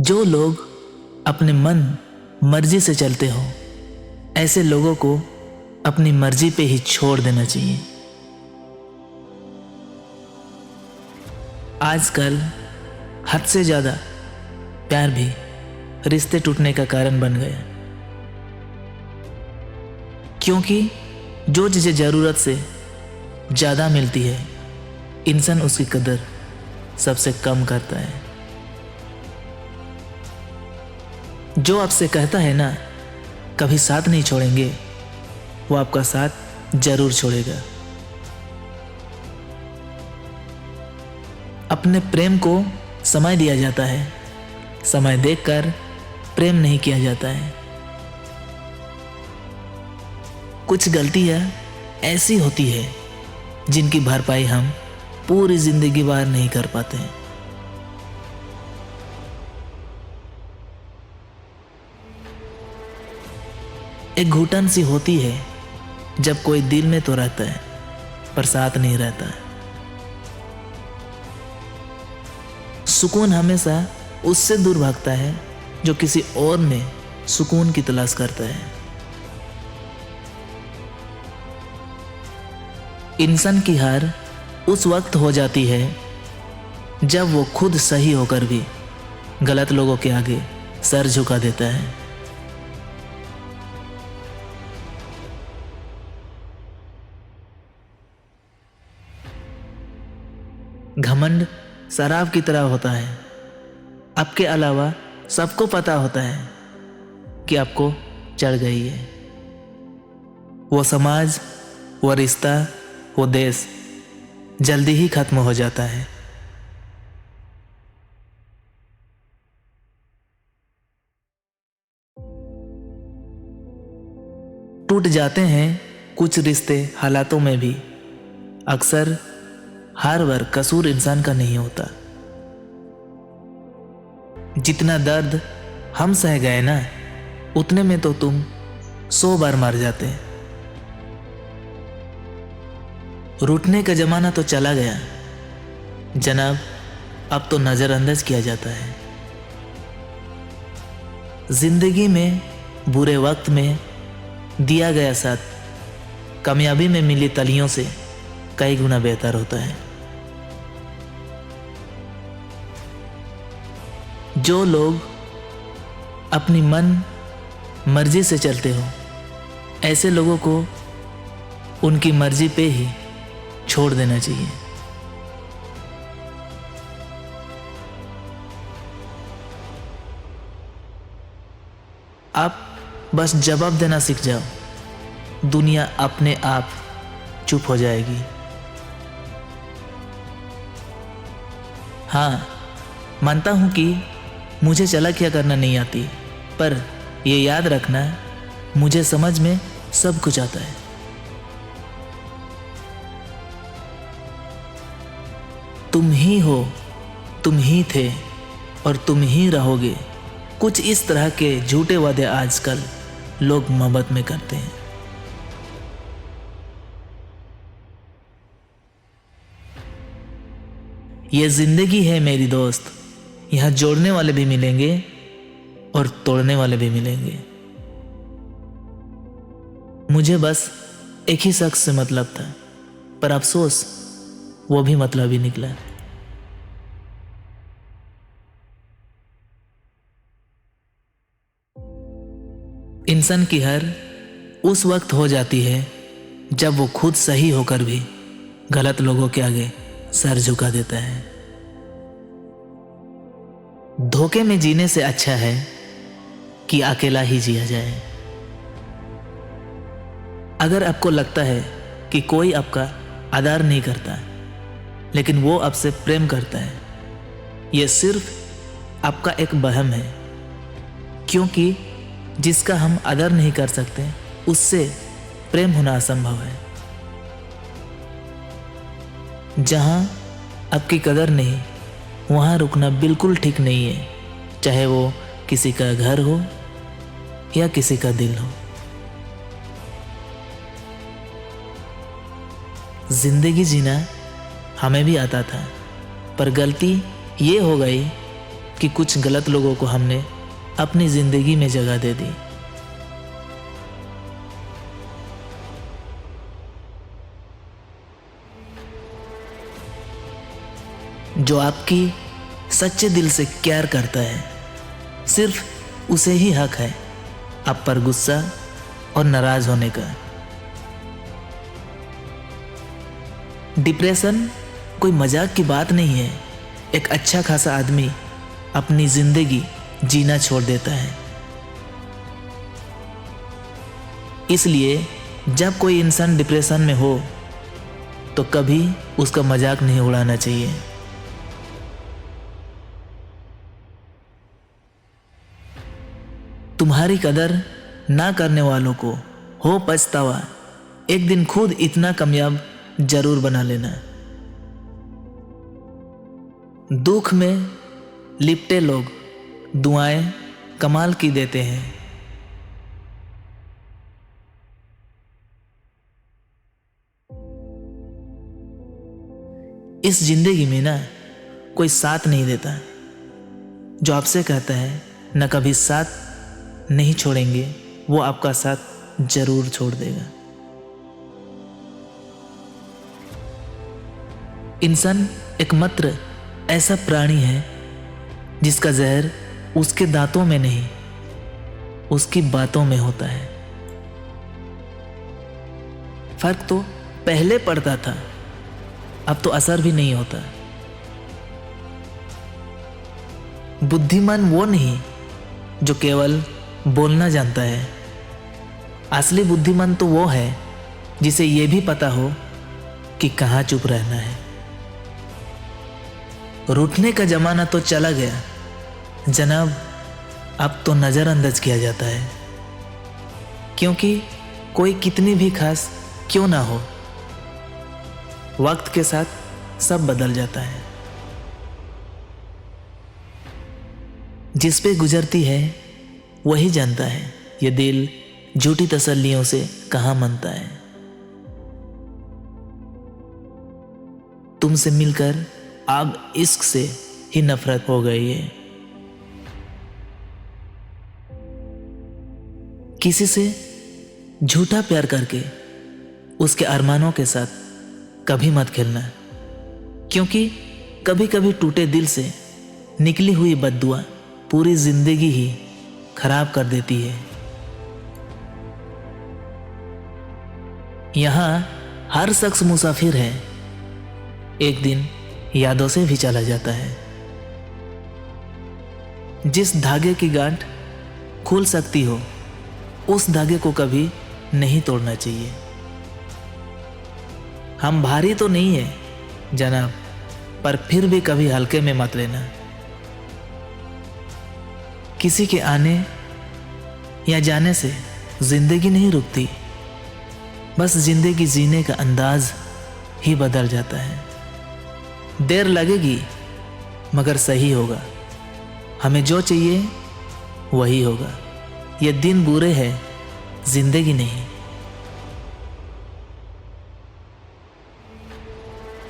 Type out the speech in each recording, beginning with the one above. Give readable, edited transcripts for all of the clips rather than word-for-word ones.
जो लोग अपने मन मर्जी से चलते हो, ऐसे लोगों को अपनी मर्जी पे ही छोड़ देना चाहिए। आजकल हद से ज़्यादा प्यार भी रिश्ते टूटने का कारण बन गया, क्योंकि जो चीज़ें ज़रूरत से ज़्यादा मिलती है, इंसान उसकी कदर सबसे कम करता है। जो आपसे कहता है ना कभी साथ नहीं छोड़ेंगे, वो आपका साथ जरूर छोड़ेगा। अपने प्रेम को समय दिया जाता है, समय देखकर प्रेम नहीं किया जाता है। कुछ गलतियां ऐसी होती है जिनकी भरपाई हम पूरी जिंदगी भर नहीं कर पाते हैं। एक घुटन सी होती है जब कोई दिल में तो रहता है पर साथ नहीं रहता है। सुकून हमेशा उससे दूर भागता है जो किसी और में सुकून की तलाश करता है। इंसान की हार उस वक्त हो जाती है जब वो खुद सही होकर भी गलत लोगों के आगे सर झुका देता है। घमंड शराब की तरह होता है। आपके अलावा सबको पता होता है कि आपको चढ़ गई है। वो समाज, वो रिश्ता, वो देश जल्दी ही खत्म हो जाता है। टूट जाते हैं कुछ रिश्ते हालातों में भी। अक्सर हर बार कसूर इंसान का नहीं होता। जितना दर्द हम सह गए ना, उतने में तो तुम 100 बार मर जाते। रूठने का जमाना तो चला गया जनाब, अब तो नजरअंदाज किया जाता है। जिंदगी में बुरे वक्त में दिया गया साथ कामयाबी में मिली तलियों से कई गुना बेहतर होता है। जो लोग अपनी मन मर्जी से चलते हो, ऐसे लोगों को उनकी मर्जी पे ही छोड़ देना चाहिए। आप बस जवाब देना सीख जाओ, दुनिया अपने आप चुप हो जाएगी। हाँ, मानता हूं कि मुझे चालाकियां करना नहीं आती, पर ये याद रखना, मुझे समझ में सब कुछ आता है। तुम ही हो, तुम ही थे और तुम ही रहोगे। कुछ इस तरह के झूठे वादे आजकल लोग मोहब्बत में करते हैं। ये जिंदगी है मेरी दोस्त, यहाँ जोड़ने वाले भी मिलेंगे और तोड़ने वाले भी मिलेंगे। मुझे बस एक ही शख्स से मतलब था, पर अफसोस वो भी मतलब ही निकला। इंसान की हार उस वक्त हो जाती है जब वो खुद सही होकर भी गलत लोगों के आगे सर झुका देता है। धोखे में जीने से अच्छा है कि अकेला ही जिया जाए। अगर आपको लगता है कि कोई आपका आदर नहीं करता, लेकिन वो आपसे प्रेम करता है, यह सिर्फ आपका एक वहम है, क्योंकि जिसका हम आदर नहीं कर सकते उससे प्रेम होना असंभव है। जहां आपकी कदर नहीं, वहां रुकना बिल्कुल ठीक नहीं है, चाहे वो किसी का घर हो या किसी का दिल हो। जिंदगी जीना हमें भी आता था, पर गलती ये हो गई कि कुछ गलत लोगों को हमने अपनी जिंदगी में जगह दे दी। जो आपकी सच्चे दिल से केयर करता है, सिर्फ उसे ही हक है आप पर गुस्सा और नाराज होने का। डिप्रेशन कोई मजाक की बात नहीं है। एक अच्छा खासा आदमी अपनी जिंदगी जीना छोड़ देता है। इसलिए जब कोई इंसान डिप्रेशन में हो तो कभी उसका मजाक नहीं उड़ाना चाहिए। तुम्हारी कदर ना करने वालों को हो पछतावा, एक दिन खुद इतना कामयाब जरूर बना लेना। दुख में लिपटे लोग दुआएं कमाल की देते हैं। इस जिंदगी में ना कोई साथ नहीं देता। जो आपसे कहता है न कभी साथ नहीं छोड़ेंगे, वो आपका साथ जरूर छोड़ देगा। इंसान एकमात्र ऐसा प्राणी है जिसका जहर उसके दांतों में नहीं, उसकी बातों में होता है। फर्क तो पहले पड़ता था, अब तो असर भी नहीं होता। बुद्धिमान वो नहीं जो केवल बोलना जानता है। असली बुद्धिमान तो वो है जिसे ये भी पता हो कि कहाँ चुप रहना है। रूठने का जमाना तो चला गया जनाब, अब तो नजरअंदाज किया जाता है। क्योंकि कोई कितनी भी खास क्यों ना हो, वक्त के साथ सब बदल जाता है। जिस पे गुजरती है वही जानता है ये दिल झूठी तसल्लियों से कहाँ मनता है। तुमसे मिलकर अब इश्क से ही नफरत हो गई है। किसी से झूठा प्यार करके उसके अरमानों के साथ कभी मत खेलना, क्योंकि कभी कभी टूटे दिल से निकली हुई बद्दुआ पूरी जिंदगी ही खराब कर देती है। यहां हर शख्स मुसाफिर है, एक दिन यादों से भी चला जाता है। जिस धागे की गांठ खुल सकती हो उस धागे को कभी नहीं तोड़ना चाहिए। हम भारी तो नहीं है जनाब, पर फिर भी कभी हल्के में मत लेना। किसी के आने या जाने से जिंदगी नहीं रुकती, बस जिंदगी जीने का अंदाज ही बदल जाता है। देर लगेगी मगर सही होगा। हमें जो चाहिए वही होगा। ये दिन बुरे हैं, जिंदगी नहीं।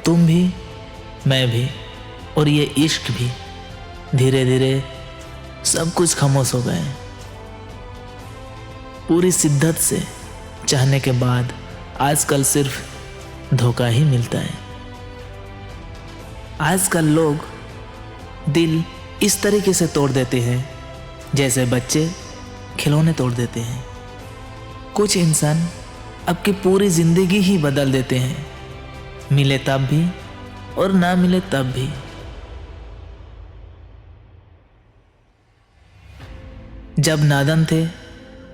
तुम भी, मैं भी और ये इश्क भी धीरे धीरे सब कुछ खामोश हो गए। पूरी शिद्दत से चाहने के बाद आजकल सिर्फ धोखा ही मिलता है। आजकल लोग दिल इस तरीके से तोड़ देते हैं जैसे बच्चे खिलौने तोड़ देते हैं। कुछ इंसान आपकी पूरी जिंदगी ही बदल देते हैं, मिले तब भी और ना मिले तब भी। जब नादान थे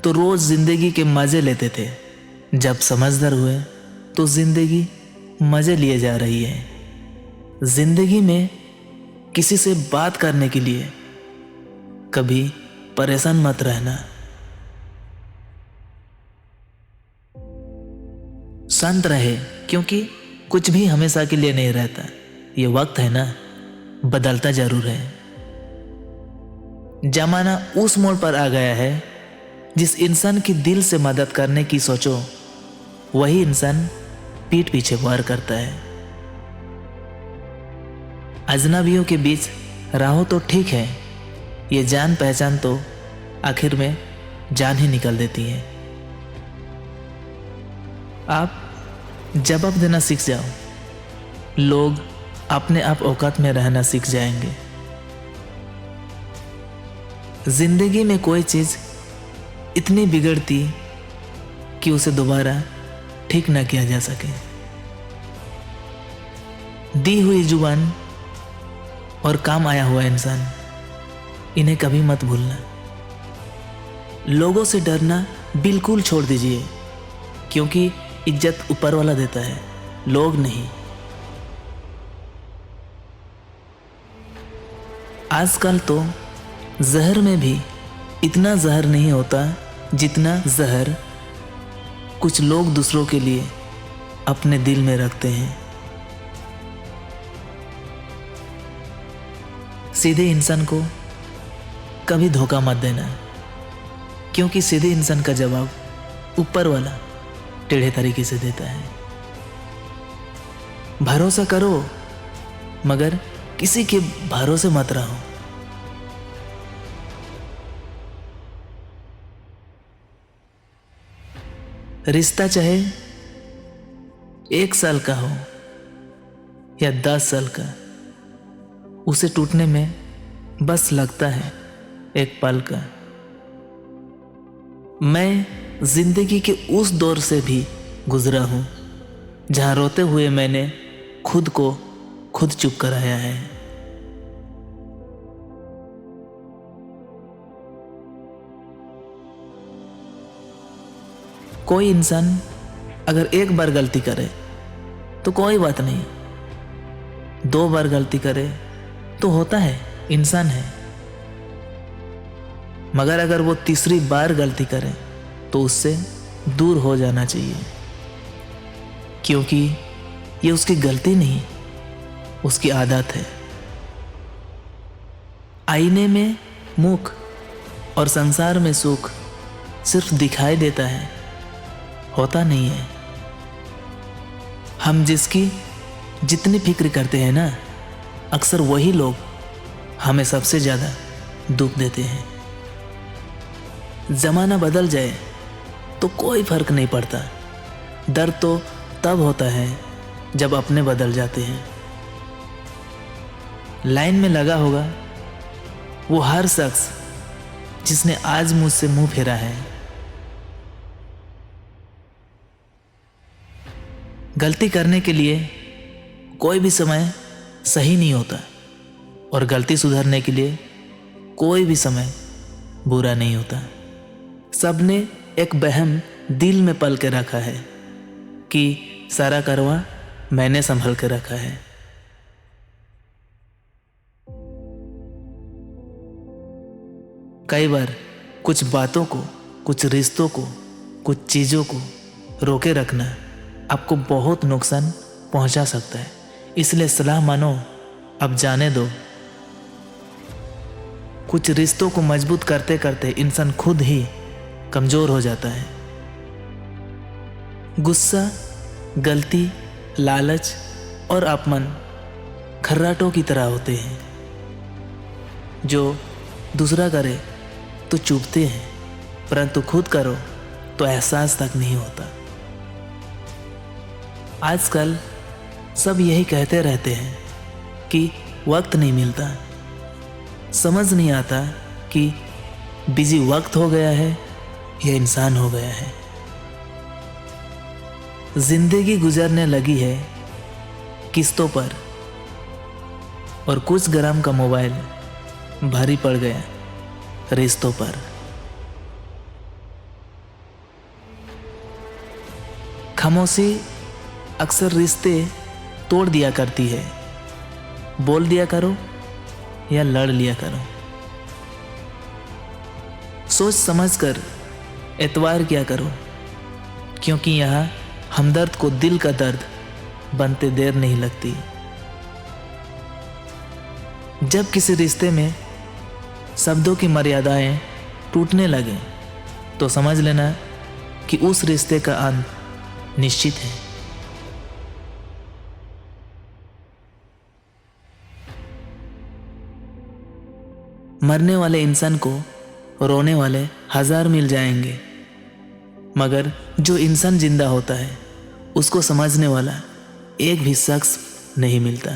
तो रोज जिंदगी के मजे लेते थे, जब समझदार हुए तो जिंदगी मजे लिए जा रही है। जिंदगी में किसी से बात करने के लिए कभी परेशान मत रहना। शांत रहे, क्योंकि कुछ भी हमेशा के लिए नहीं रहता। ये वक्त है ना, बदलता जरूर है। जमाना उस मोड़ पर आ गया है जिस इंसान की दिल से मदद करने की सोचो वही इंसान पीठ पीछे वार करता है। अजनबियों के बीच राहों तो ठीक है, ये जान पहचान तो आखिर में जान ही निकाल देती है। आप जवाब देना सीख जाओ, लोग अपने आप औकात में रहना सीख जाएंगे। जिंदगी में कोई चीज इतनी बिगड़ती कि उसे दोबारा ठीक ना किया जा सके। दी हुई जुबान और काम आया हुआ इंसान, इन्हें कभी मत भूलना। लोगों से डरना बिल्कुल छोड़ दीजिए, क्योंकि इज्जत ऊपर वाला देता है, लोग नहीं। आजकल तो जहर में भी इतना जहर नहीं होता जितना जहर कुछ लोग दूसरों के लिए अपने दिल में रखते हैं। सीधे इंसान को कभी धोखा मत देना, क्योंकि सीधे इंसान का जवाब ऊपर वाला टेढ़े तरीके से देता है। भरोसा करो, मगर किसी के भरोसे मत रहो। रिश्ता चाहे 1 साल का हो या 10 साल का, उसे टूटने में बस लगता है एक पल का। मैं जिंदगी के उस दौर से भी गुजरा हूं जहां रोते हुए मैंने खुद को खुद चुप कराया है। कोई इंसान अगर 1 बार गलती करे तो कोई बात नहीं, 2 बार गलती करे तो होता है, इंसान है। मगर अगर वो तीसरी बार गलती करे तो उससे दूर हो जाना चाहिए, क्योंकि ये उसकी गलती नहीं, उसकी आदत है। आईने में मुख और संसार में सुख सिर्फ दिखाई देता है, होता नहीं है। हम जिसकी जितनी फिक्र करते हैं ना, अक्सर वही लोग हमें सबसे ज़्यादा दुख देते हैं। ज़माना बदल जाए तो कोई फर्क नहीं पड़ता, दर्द तो तब होता है जब अपने बदल जाते हैं। लाइन में लगा होगा वो हर शख्स जिसने आज मुझसे मुंह फेरा है। गलती करने के लिए कोई भी समय सही नहीं होता, और गलती सुधारने के लिए कोई भी समय बुरा नहीं होता। सबने एक वहम दिल में पल के रखा है कि सारा करवा मैंने संभल के रखा है। कई बार कुछ बातों को, कुछ रिश्तों को, कुछ चीज़ों को रोके रखना आपको बहुत नुकसान पहुंचा सकता है। इसलिए सलाह मानो, अब जाने दो। कुछ रिश्तों को मजबूत करते करते इंसान खुद ही कमज़ोर हो जाता है। गुस्सा, गलती, लालच और अपमान खर्राटों की तरह होते हैं, जो दूसरा करे तो चुभते हैं, परंतु खुद करो तो एहसास तक नहीं होता। आजकल सब यही कहते रहते हैं कि वक्त नहीं मिलता। समझ नहीं आता कि बिजी वक्त हो गया है या इंसान हो गया है। जिंदगी गुजरने लगी है किस्तों पर, और कुछ ग्राम का मोबाइल भारी पड़ गया रिश्तों पर। खामोशी अक्सर रिश्ते तोड़ दिया करती है। बोल दिया करो या लड़ लिया करो, सोच समझ कर एतवार किया करो, क्योंकि यहाँ हमदर्द को दिल का दर्द बनते देर नहीं लगती। जब किसी रिश्ते में शब्दों की मर्यादाएं टूटने लगे तो समझ लेना कि उस रिश्ते का अंत निश्चित है। मरने वाले इंसान को रोने वाले 1000 मिल जाएंगे, मगर जो इंसान जिंदा होता है उसको समझने वाला एक भी शख्स नहीं मिलता।